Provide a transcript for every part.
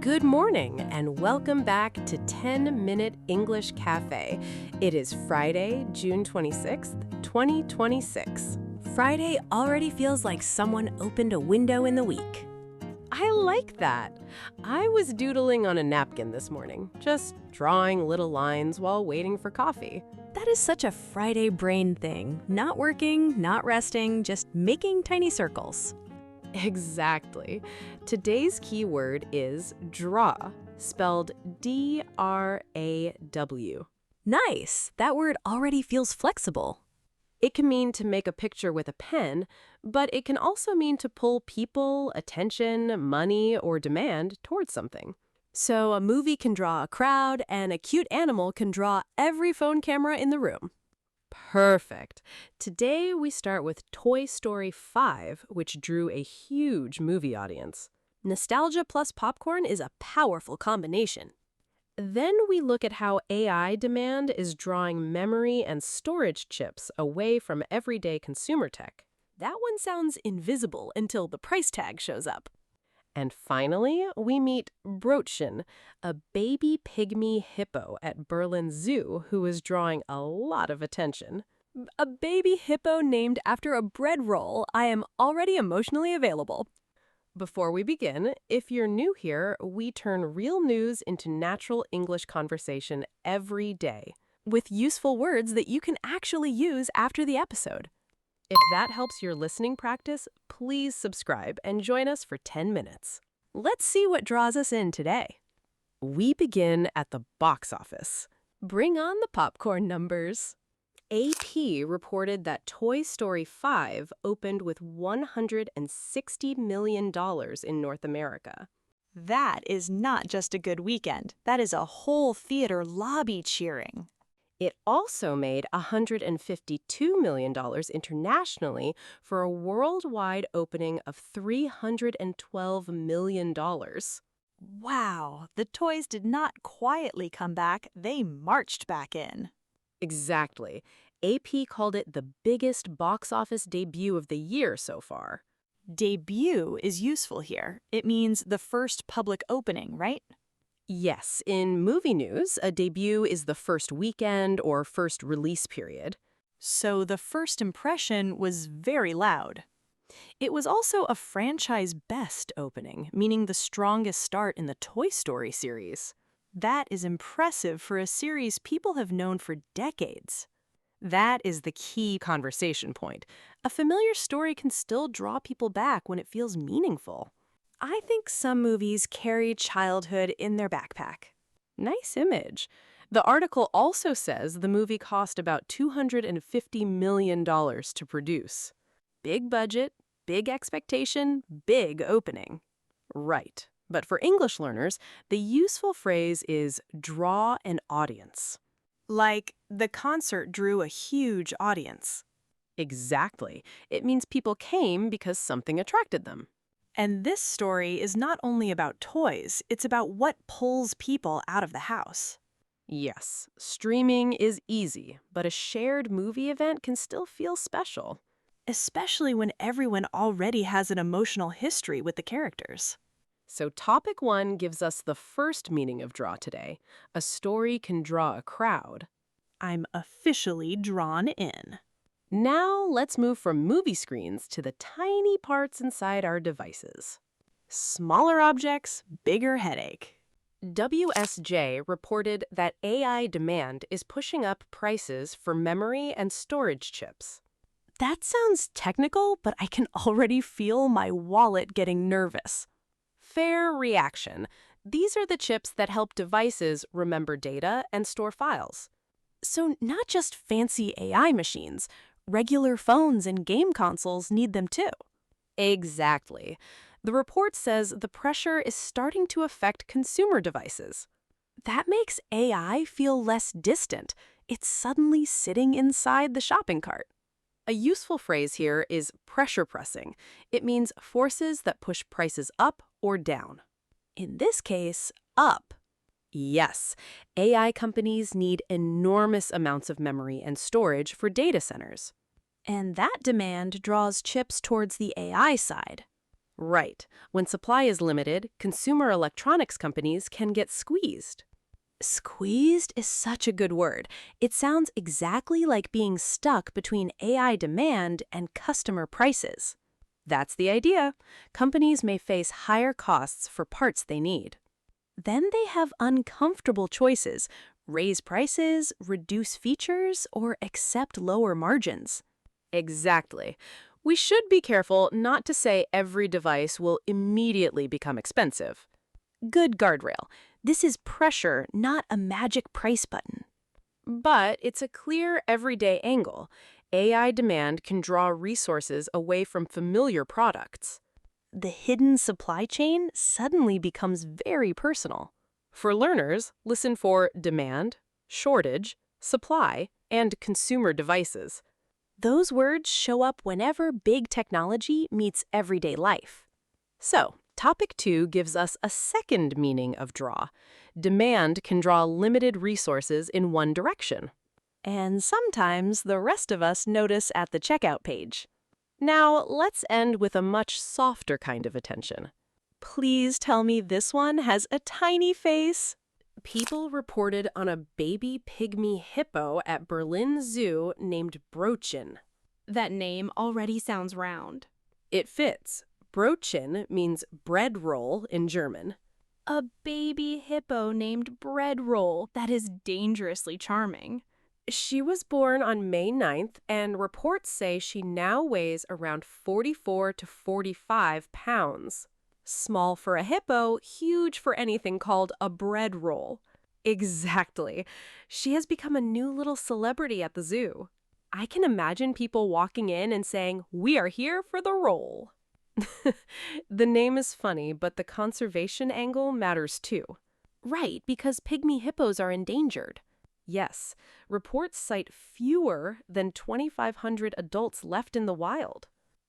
Good morning and welcome back to 10-Minute English Cafe. It is Friday, June 26th, 2026. Friday already feels like someone opened a window in the week. I like that. I was doodling on a napkin this morning, just drawing little lines while waiting for coffee. That is such a Friday brain thing. Not working, not resting, just making tiny circles. Exactly. Today's keyword is draw, spelled D-R-A-W. Nice! That word already feels flexible. It can mean to make a picture with a pen, but it can also mean to pull people, attention, money, or demand towards something. So a movie can draw a crowd, and a cute animal can draw every phone camera in the room. Perfect. Today we start with Toy Story 5, which drew a huge movie audience. Nostalgia plus popcorn is a powerful combination. Then we look at how AI demand is drawing memory and storage chips away from everyday consumer tech. That one sounds invisible until the price tag shows up. And finally, we meet Brötchen, a baby pygmy hippo at Berlin Zoo who is drawing a lot of attention. A baby hippo named after a bread roll. I am already emotionally available. Before we begin, if you're new here, we turn real news into natural English conversation every day, with useful words that you can actually use after the episode. If that helps your listening practice, please subscribe and join us for 10 minutes. Let's see what draws us in today. We begin at the box office. Bring on the popcorn numbers. AP reported that Toy Story 5 opened with $160 million in North America. That is not just a good weekend. That is a whole theater lobby cheering. It also made $152 million internationally for a worldwide opening of $312 million. Wow, the toys did not quietly come back, they marched back in. Exactly. AP called it the biggest box office debut of the year so far. Debut is useful here. It means the first public opening, right? Yes, in movie news, a debut is the first weekend or first release period. So the first impression was very loud. It was also a franchise best opening, meaning the strongest start in the Toy Story series. That is impressive for a series people have known for decades. That is the key conversation point. A familiar story can still draw people back when it feels meaningful. I think some movies carry childhood in their backpack. Nice image. The article also says the movie cost about $250 million to produce. Big budget, big expectation, big opening. Right. But for English learners, the useful phrase is draw an audience. Like, the concert drew a huge audience. Exactly. It means people came because something attracted them. And this story is not only about toys, it's about what pulls people out of the house. Yes, streaming is easy, but a shared movie event can still feel special. Especially when everyone already has an emotional history with the characters. So topic 1 gives us the first meaning of draw today. A story can draw a crowd. I'm officially drawn in. Now let's move from movie screens to the tiny parts inside our devices. Smaller objects, bigger headache. WSJ reported that AI demand is pushing up prices for memory and storage chips. That sounds technical, but I can already feel my wallet getting nervous. Fair reaction. These are the chips that help devices remember data and store files. So not just fancy AI machines. Regular phones and game consoles need them too. Exactly. The report says the pressure is starting to affect consumer devices. That makes AI feel less distant. It's suddenly sitting inside the shopping cart. A useful phrase here is pressure pressing. It means forces that push prices up or down. In this case, up. Yes, AI companies need enormous amounts of memory and storage for data centers. And that demand draws chips towards the AI side. Right. When supply is limited, consumer electronics companies can get squeezed. Squeezed is such a good word. It sounds exactly like being stuck between AI demand and customer prices. That's the idea. Companies may face higher costs for parts they need. Then they have uncomfortable choices: raise prices, reduce features, or accept lower margins. Exactly. We should be careful not to say every device will immediately become expensive. Good guardrail. This is pressure, not a magic price button. But it's a clear everyday angle. AI demand can draw resources away from familiar products. The hidden supply chain suddenly becomes very personal. For learners, listen for demand, shortage, supply, and consumer devices. Those words show up whenever big technology meets everyday life. So, Topic 2 gives us a second meaning of draw. Demand can draw limited resources in one direction. And sometimes the rest of us notice at the checkout page. Now, let's end with a much softer kind of attention. Please tell me this one has a tiny face. People reported on a baby pygmy hippo at Berlin Zoo named Brötchen. That name already sounds round. It fits. Brötchen means bread roll in German. A baby hippo named Bread Roll. That is dangerously charming. She was born on May 9th, and reports say she now weighs around 44 to 45 pounds. Small for a hippo, huge for anything called a bread roll. Exactly. She has become a new little celebrity at the zoo. I can imagine people walking in and saying, "We are here for the roll." The name is funny, but the conservation angle matters too. Right, because pygmy hippos are endangered. Yes, reports cite fewer than 2,500 adults left in the wild.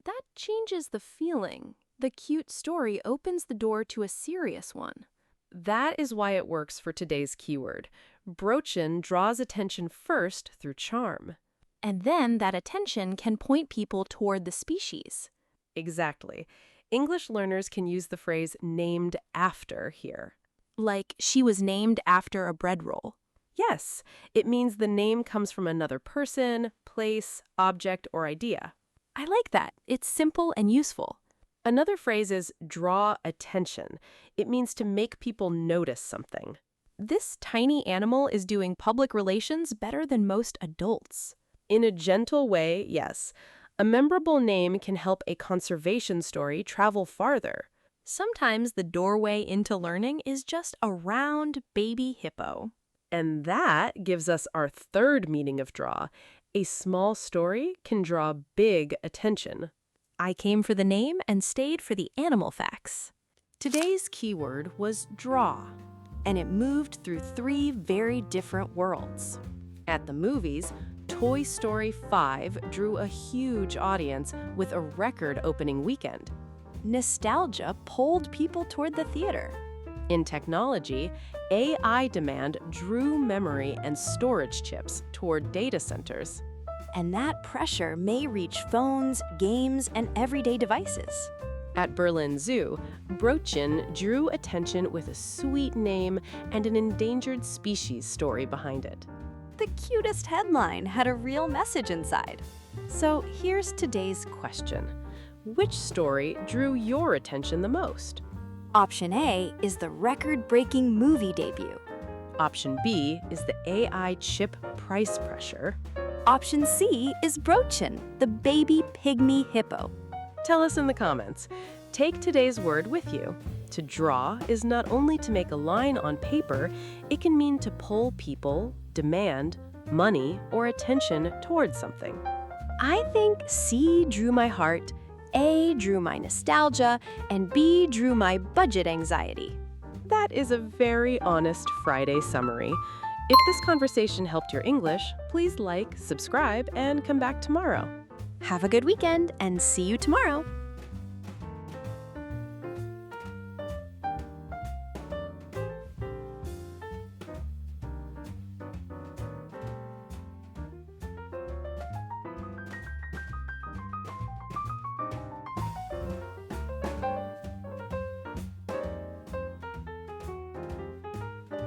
That changes the feeling. The cute story opens the door to a serious one. That is why it works for today's keyword. Brötchen draws attention first through charm. And then that attention can point people toward the species. Exactly. English learners can use the phrase named after here. Like, she was named after a bread roll. Yes, it means the name comes from another person, place, object, or idea. I like that. It's simple and useful. Another phrase is draw attention. It means to make people notice something. This tiny animal is doing public relations better than most adults. In a gentle way, yes. A memorable name can help a conservation story travel farther. Sometimes the doorway into learning is just a round baby hippo. And that gives us our third meaning of draw. A small story can draw big attention. I came for the name and stayed for the animal facts. Today's keyword was draw, and it moved through 3 very different worlds. At the movies, Toy Story 5 drew a huge audience with a record opening weekend. Nostalgia pulled people toward the theater. In technology, AI demand drew memory and storage chips toward data centers. And that pressure may reach phones, games, and everyday devices. At Berlin Zoo, Brötchen drew attention with a sweet name and an endangered species story behind it. The cutest headline had a real message inside. So here's today's question. Which story drew your attention the most? Option A is the record-breaking movie debut. Option B is the AI chip price pressure. Option C is Brötchen, the baby pygmy hippo. Tell us in the comments. Take today's word with you. To draw is not only to make a line on paper, it can mean to pull people, demand, money, or attention towards something. I think C drew my heart, A drew my nostalgia, and B drew my budget anxiety. That is a very honest Friday summary. If this conversation helped your English, please like, subscribe, and come back tomorrow. Have a good weekend and see you tomorrow.